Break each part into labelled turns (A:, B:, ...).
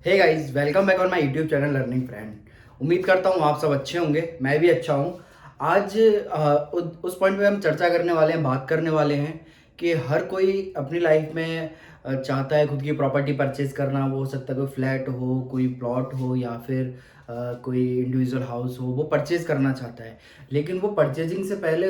A: Hey guys, welcome back on my YouTube channel learning friend. उम्मीद करता हूँ आप सब अच्छे होंगे, मैं भी अच्छा हूँ। आज उस पॉइंट पे हम चर्चा करने वाले हैं, बात करने वाले हैं कि हर कोई अपनी लाइफ में चाहता है खुद की प्रॉपर्टी परचेज करना। वो हो सकता है कोई फ्लैट हो, कोई प्लॉट हो, या फिर कोई इंडिविजुअल हाउस हो, वो परचेज करना चाहता है। लेकिन वो परचेजिंग से पहले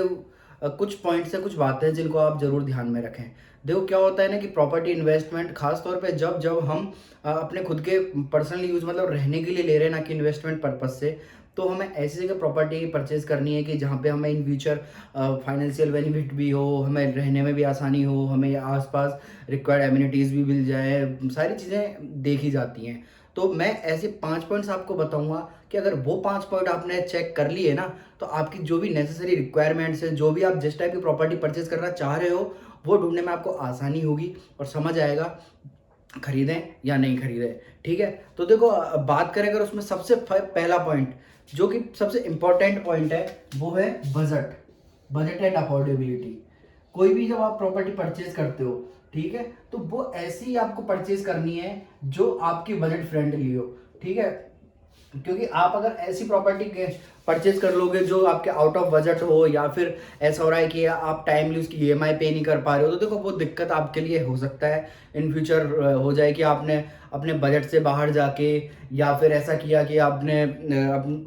A: कुछ पॉइंट्स है, कुछ बातें हैं जिनको आप जरूर ध्यान में रखें। देखो क्या होता है ना कि प्रॉपर्टी इन्वेस्टमेंट खास तौर पे जब जब हम अपने खुद के पर्सनल यूज मतलब रहने के लिए ले रहे हैं, ना कि इन्वेस्टमेंट पर्पज से, तो हमें ऐसी जगह प्रॉपर्टी परचेज करनी है कि जहाँ पे हमें इन फ्यूचर फाइनेंशियल बेनिफिट भी हो, हमें रहने में भी आसानी हो, हमें आसपास रिक्वायर्ड एमिनिटीज़ भी मिल जाए, सारी चीज़ें देखी जाती हैं। तो मैं ऐसे 5 पॉइंट्स आपको बताऊंगा कि अगर वो 5 पॉइंट आपने चेक कर लिए ना, तो आपकी जो भी नेसेसरी रिक्वायरमेंट्स है, जो भी आप जिस टाइप की प्रॉपर्टी परचेज करना चाह रहे हो, वो ढूंढने में आपको आसानी होगी और समझ आएगा खरीदें या नहीं खरीदें। ठीक है, तो देखो बात करें अगर उसमें सबसे पहला पॉइंट जो कि सबसे इंपॉर्टेंट पॉइंट है, वो है बजट। Budget and affordability. कोई भी जब आप प्रॉपर्टी परचेज करते हो, ठीक है, तो वो ऐसी ही आपको परचेज करनी है जो आपकी बजट फ्रेंडली हो। ठीक है, क्योंकि आप अगर ऐसी प्रॉपर्टी के परचेज कर लोगे जो आपके आउट ऑफ बजट हो, या फिर ऐसा हो रहा है कि आप टाइमली उसकी ईएमआई पे नहीं कर पा रहे हो, तो देखो वो दिक्कत आपके लिए हो सकता है इन फ्यूचर। हो जाए कि आपने अपने बजट से बाहर जाके, या फिर ऐसा किया कि आपने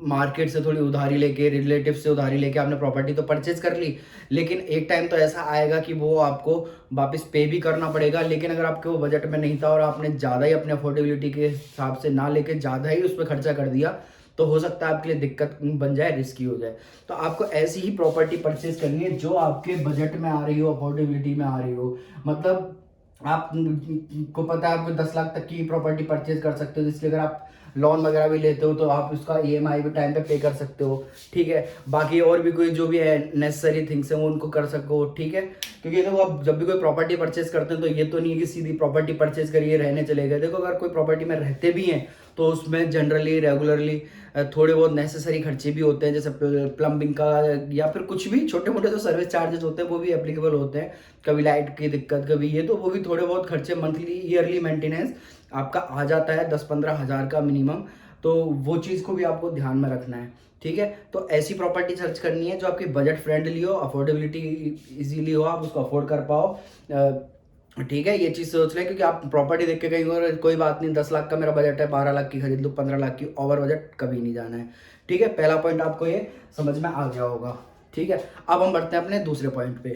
A: मार्केट से थोड़ी उधारी लेके, रिलेटिव से उधारी लेके आपने प्रॉपर्टी तो परचेज कर ली, लेकिन एक टाइम तो ऐसा आएगा कि वो आपको वापस पे भी करना पड़ेगा। लेकिन अगर आपके वो बजट में नहीं था और आपने ज़्यादा ही अपने अफोर्डेबिलिटी के हिसाब से ना लेके ज़्यादा ही उस पर खर्चा कर दिया, तो हो सकता है आपके लिए दिक्कत बन जाए, रिस्की हो जाए। तो आपको ऐसी ही प्रॉपर्टी परचेज करनी है जो आपके बजट में आ रही हो, अफोर्डेबिलिटी में आ रही हो। मतलब आप को पता है आप 10 लाख तक की प्रॉपर्टी परचेज कर सकते हो, जिसके अगर आप लोन वगैरह भी लेते हो तो आप उसका ईएमआई भी टाइम पे पे कर सकते हो। ठीक है, बाकी और भी कोई जो भी है नेसेसरी थिंग्स है वो उनको कर सको। ठीक है, क्योंकि देखो आप जब भी कोई प्रॉपर्टी परचेज करते हैं तो ये तो नहीं है कि सीधी प्रॉपर्टी परचेज करिए रहने चले गए। देखो अगर कोई प्रॉपर्टी में रहते भी हैं तो उसमें जनरली रेगुलरली थोड़े बहुत नेसेसरी खर्चे भी होते हैं, जैसे प्लम्बिंग का, या फिर कुछ भी छोटे मोटे जो सर्विस चार्जेस होते हैं वो भी एप्लीकेबल होते हैं। कभी लाइट की दिक्कत, कभी ये, तो वो भी थोड़े बहुत खर्चे मंथली ईयरली मेंटेनेंस आपका आ जाता है 10-15 हज़ार का मिनिमम। तो वो चीज़ को भी आपको ध्यान में रखना है। ठीक है, तो ऐसी प्रॉपर्टी सर्च करनी है जो आपकी बजट फ्रेंडली हो, अफोर्डेबिलिटी इजीली हो, आप उसको अफोर्ड कर पाओ। ठीक है, ये चीज़ सोच लें, क्योंकि आप प्रॉपर्टी देख के कहीं और कोई बात नहीं, 10 लाख का मेरा बजट है, 12 लाख की खरीद लो, 15 लाख की, ओवर बजट कभी नहीं जाना है। ठीक है, पहला पॉइंट आपको ये समझ में आ गया होगा। ठीक है, अब हम बढ़ते हैं अपने दूसरे पॉइंट पे।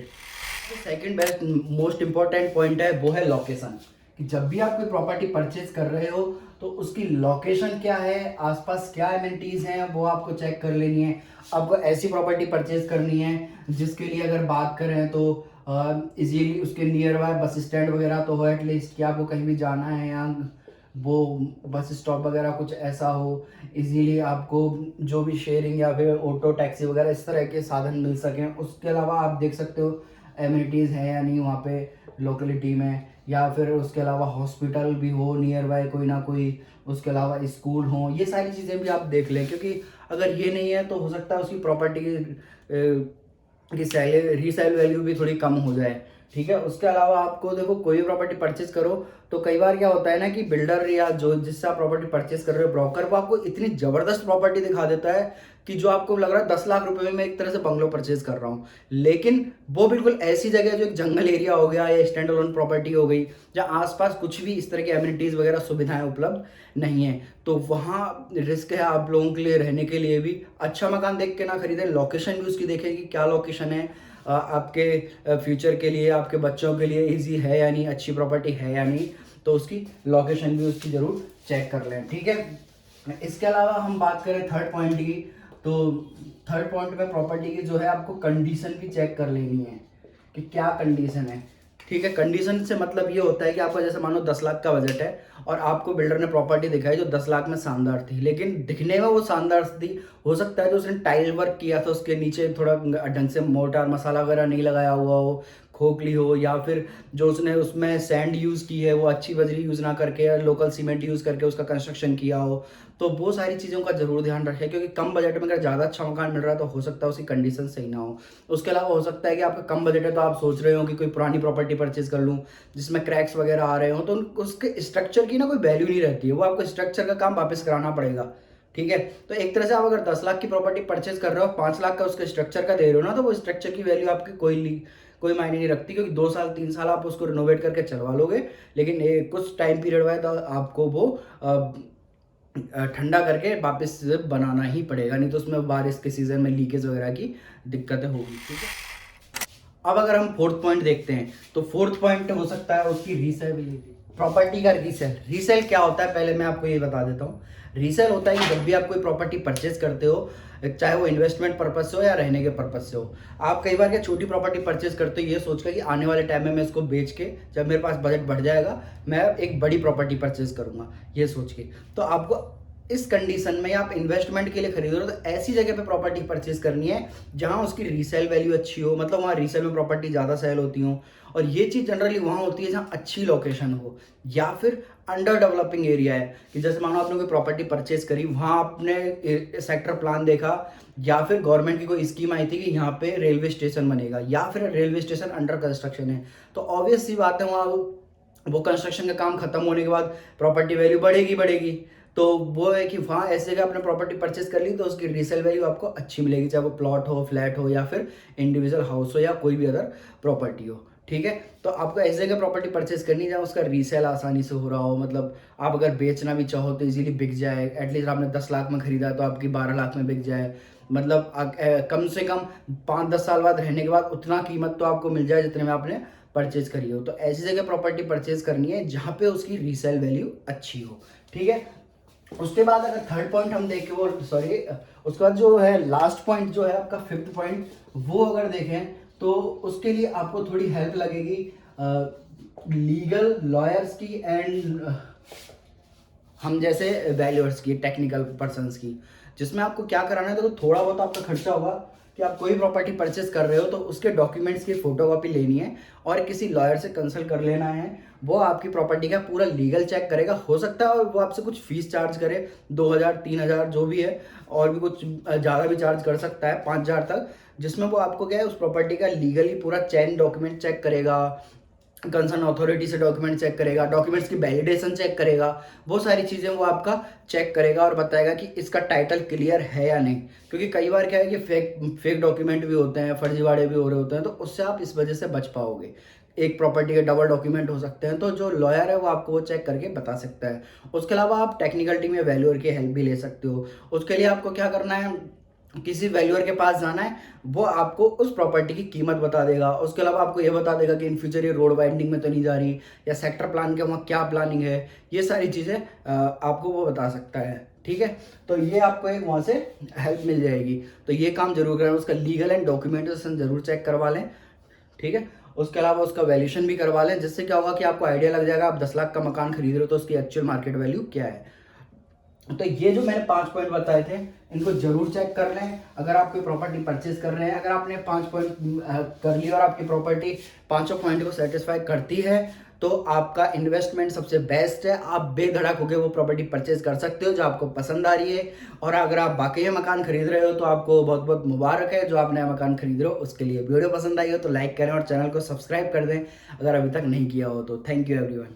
A: Second best most important point है वो है लोकेशन। कि जब भी आप कोई प्रॉपर्टी परचेज कर रहे हो तो उसकी लोकेशन क्या है, आसपास क्या एमिनिटीज हैं, वो आपको चेक कर लेनी है। आपको ऐसी प्रॉपर्टी परचेज करनी है जिसके लिए अगर बात करें तो इजीली उसके नियर बाय बस स्टैंड वगैरह तो हो एटलीस्ट, कि आपको कहीं भी जाना है या वो बस स्टॉप वगैरह कुछ ऐसा हो, इजीली आपको जो भी शेयरिंग या फिर ऑटो टैक्सी वगैरह इस तरह के साधन मिल सकें। उसके अलावा आप देख सकते हो एमिनिटीज़ है या नहीं वहाँ पे लोकेलिटी में, या फिर उसके अलावा हॉस्पिटल भी हो नियर बाय कोई ना कोई, उसके अलावा स्कूल हो, ये सारी चीज़ें भी आप देख लें। क्योंकि अगर ये नहीं है तो हो सकता है उसकी प्रॉपर्टी की रीसेल वैल्यू भी थोड़ी कम हो जाए। ठीक है, उसके अलावा आपको देखो कोई भी प्रॉपर्टी परचेज करो तो कई बार क्या होता है ना कि बिल्डर या जो जिससे आप प्रॉपर्टी परचेज कर रहे हो, ब्रोकर, वो आपको इतनी जबरदस्त प्रॉपर्टी दिखा देता है कि जो आपको लग रहा है 10 लाख रुपए में मैं एक तरह से बंगलो परचेज कर रहा हूँ। लेकिन वो बिल्कुल ऐसी जगह जो एक जंगल एरिया हो गया या स्टैंड अलोन प्रॉपर्टी हो गई, जहाँ आसपास कुछ भी इस तरह की एमिनिटीज वगैरह सुविधाएं उपलब्ध नहीं है, तो वहाँ रिस्क है आप लोगों के लिए रहने के लिए भी। अच्छा मकान देख के ना खरीदें, लोकेशन भी उसकी देखें कि क्या लोकेशन है, आपके फ्यूचर के लिए, आपके बच्चों के लिए ईजी है या नहीं, अच्छी प्रॉपर्टी है या नहीं, तो उसकी लोकेशन भी उसकी जरूर चेक कर लें। ठीक है, इसके अलावा हम बात करें थर्ड पॉइंट की, तो थर्ड पॉइंट में प्रॉपर्टी की जो है आपको कंडीशन भी चेक कर लेनी है कि क्या कंडीशन है। ठीक है, कंडीशन से मतलब ये होता है कि आपका जैसे मानो 10 लाख का बजट है और आपको बिल्डर ने प्रॉपर्टी दिखाई जो 10 लाख में शानदार थी, लेकिन दिखने में वो शानदार थी, हो सकता है जो उसने टाइल वर्क किया था उसके नीचे थोड़ा ढंग से मोटार मसाला वगैरह नहीं लगाया हुआ हो, खोखली हो, या फिर जो उसने उसमें सैंड यूज़ की है वो अच्छी बजरी यूज़ ना करके या लोकल सीमेंट यूज़ करके उसका कंस्ट्रक्शन किया हो। तो वो सारी चीज़ों का ज़रूर ध्यान रखें, क्योंकि कम बजट में अगर ज़्यादा अच्छा मकान मिल रहा है तो हो सकता है उसकी कंडीशन सही ना हो। उसके अलावा हो सकता है कि आपका कम बजट है तो आप सोच रहे हो कि कोई पुरानी प्रॉपर्टी परचेज़ कर लूँ जिसमें क्रैक्स वगैरह आ रहे हो, तो उसके स्ट्रक्चर की ना कोई वैल्यू नहीं रहती है, वो आपको स्ट्रक्चर का काम वापस कराना पड़ेगा। ठीक है? तो एक तरह से आप अगर 10 लाख की प्रॉपर्टी परचेज़ कर रहे हो, 5 लाख का उसके स्ट्रक्चर का दे रहे हो ना, तो वो स्ट्रक्चर की वैल्यू आपकी कोई मायने नहीं रखती, क्योंकि 2 साल 3 साल आप उसको रिनोवेट करके चलवा लोगे, लेकिन कुछ टाइम पीरियड बाद आपको वो ठंडा करके वापस से बनाना ही पड़ेगा, नहीं तो उसमें बारिश के सीज़न में लीकेज वगैरह की दिक्कतें होगी। ठीक है? अब अगर हम फोर्थ पॉइंट देखते हैं, तो फोर्थ पॉइंट हो सकता है उसकी रीसेबिलिटी, प्रॉपर्टी का रीसेल। रीसेल क्या होता है पहले मैं आपको ये बता देता हूँ। रीसेल होता है कि जब भी आप कोई प्रॉपर्टी परचेज करते हो, चाहे वो इन्वेस्टमेंट पर्पज से हो या रहने के पर्पज से हो, आप कई बार क्या छोटी प्रॉपर्टी परचेज करते हो ये सोचकर कि आने वाले टाइम में मैं इसको बेच के, जब मेरे पास बजट बढ़ जाएगा, मैं एक बड़ी प्रॉपर्टी परचेज करूंगा, ये सोच के। तो आपको इस कंडीशन में आप इन्वेस्टमेंट के लिए खरीद रहे हो तो ऐसी जगह पे प्रॉपर्टी परचेज करनी है जहां उसकी रीसेल वैल्यू अच्छी हो, मतलब वहां रीसेल में प्रॉपर्टी ज़्यादा सेल होती हो। और ये चीज़ जनरली वहां होती है जहां अच्छी लोकेशन हो, या फिर अंडर डेवलपिंग एरिया है, कि जैसे मानो आपने कोई प्रॉपर्टी परचेज करी, वहां आपने सेक्टर प्लान देखा, या फिर गवर्नमेंट की कोई स्कीम आई थी कि यहाँ पे रेलवे स्टेशन बनेगा, या फिर रेलवे स्टेशन अंडर कंस्ट्रक्शन है, तो ऑब्वियस सी बात है वहाँ वो कंस्ट्रक्शन का काम खत्म होने के बाद प्रॉपर्टी वैल्यू बढ़ेगी। तो वो है कि वहाँ ऐसे जगह आपने प्रॉपर्टी परचेज कर ली तो उसकी रीसेल वैल्यू आपको अच्छी मिलेगी, चाहे वो प्लॉट हो, फ्लैट हो, या फिर इंडिविजुअल हाउस हो, या कोई भी अदर प्रॉपर्टी हो। ठीक है? तो आपको ऐसी जगह प्रॉपर्टी परचेज करनी जहाँ उसका रीसेल आसानी से हो रहा हो, मतलब आप अगर बेचना भी चाहो तो इजीली बिक जाए। एटलीस्ट आपने 10 लाख में खरीदा तो आपकी 12 लाख में बिक जाए, मतलब कम से कम 5-10 साल बाद रहने के बाद उतना कीमत तो आपको मिल जाए जितने में आपने परचेज करी हो। तो ऐसी जगह प्रॉपर्टी परचेज करनी है जहाँ पे उसकी रीसेल वैल्यू अच्छी हो। ठीक है? उसके बाद अगर थर्ड पॉइंट हम देखें, वो सॉरी, उसके बाद जो है लास्ट पॉइंट जो है आपका फिफ्थ पॉइंट, वो अगर देखें तो उसके लिए आपको थोड़ी हेल्प लगेगी लीगल लॉयर्स की एंड हम जैसे वैल्यूअर्स की, टेक्निकल पर्सन्स की, जिसमें आपको क्या कराना है। तो थोड़ा बहुत आपका खर्चा होगा कि आप कोई प्रॉपर्टी परचेज कर रहे हो तो उसके डॉक्यूमेंट्स की फोटोकॉपी लेनी है और किसी लॉयर से कंसल्ट कर लेना है। वो आपकी प्रॉपर्टी का पूरा लीगल चेक करेगा, हो सकता है और वो आपसे कुछ फीस चार्ज करे, 2,000-3,000 जो भी है, और भी कुछ ज़्यादा भी चार्ज कर सकता है, 5,000 तक, जिसमें वो आपको क्या है उस प्रॉपर्टी का लीगली पूरा चेन डॉक्यूमेंट चेक करेगा, कंसर्न अथॉरिटी से डॉक्यूमेंट चेक करेगा, डॉक्यूमेंट्स की वैलिडेशन चेक करेगा, वो सारी चीज़ें वो आपका चेक करेगा और बताएगा कि इसका टाइटल क्लियर है या नहीं। क्योंकि कई बार क्या है कि फेक डॉक्यूमेंट भी होते हैं, फर्जीवाड़े भी हो रहे होते हैं, तो उससे आप इस वजह से बच पाओगे। एक प्रॉपर्टी के डबल डॉक्यूमेंट हो सकते हैं, तो जो लॉयर है वो आपको वो चेक करके बता सकता है। उसके अलावा आप टेक्निकल टीम या वैल्यूअर की हेल्प भी ले सकते हो। उसके लिए आपको क्या करना है, किसी वैल्यूअर के पास जाना है, वो आपको उस प्रॉपर्टी की कीमत बता देगा। उसके अलावा आपको ये बता देगा कि इन फ्यूचर ये रोड वाइंडिंग में तो नहीं जा रही, या सेक्टर प्लान के वहाँ क्या प्लानिंग है, ये सारी चीज़ें आपको वो बता सकता है। ठीक है? तो ये आपको एक वहाँ से हेल्प मिल जाएगी। तो ये काम जरूर करें, उसका लीगल एंड डॉक्यूमेंटेशन जरूर चेक करवा लें। ठीक है? उसके अलावा उसका वैल्यूएशन भी करवा लें, जिससे क्या होगा कि आपको आइडिया लग जाएगा आप 10 लाख का मकान खरीद रहे हो तो उसकी एक्चुअल मार्केट वैल्यू क्या है। तो ये जो मैंने 5 पॉइंट बताए थे, इनको जरूर चेक कर लें अगर आप कोई प्रॉपर्टी परचेज कर रहे हैं। अगर आपने 5 पॉइंट कर लिया और आपकी प्रॉपर्टी पांचों पॉइंट को सेटिस्फाई करती है तो आपका इन्वेस्टमेंट सबसे बेस्ट है। आप बेधड़क होकर वो प्रॉपर्टी परचेज कर सकते हो जो आपको पसंद आ रही है। और अगर आप बाकी मकान खरीद रहे हो तो आपको बहुत बहुत मुबारक है जो आप नया मकान खरीद रहे हो उसके लिए। वीडियो पसंद आई हो तो लाइक करें और चैनल को सब्सक्राइब कर दें अगर अभी तक नहीं किया हो तो। Thank you everyone.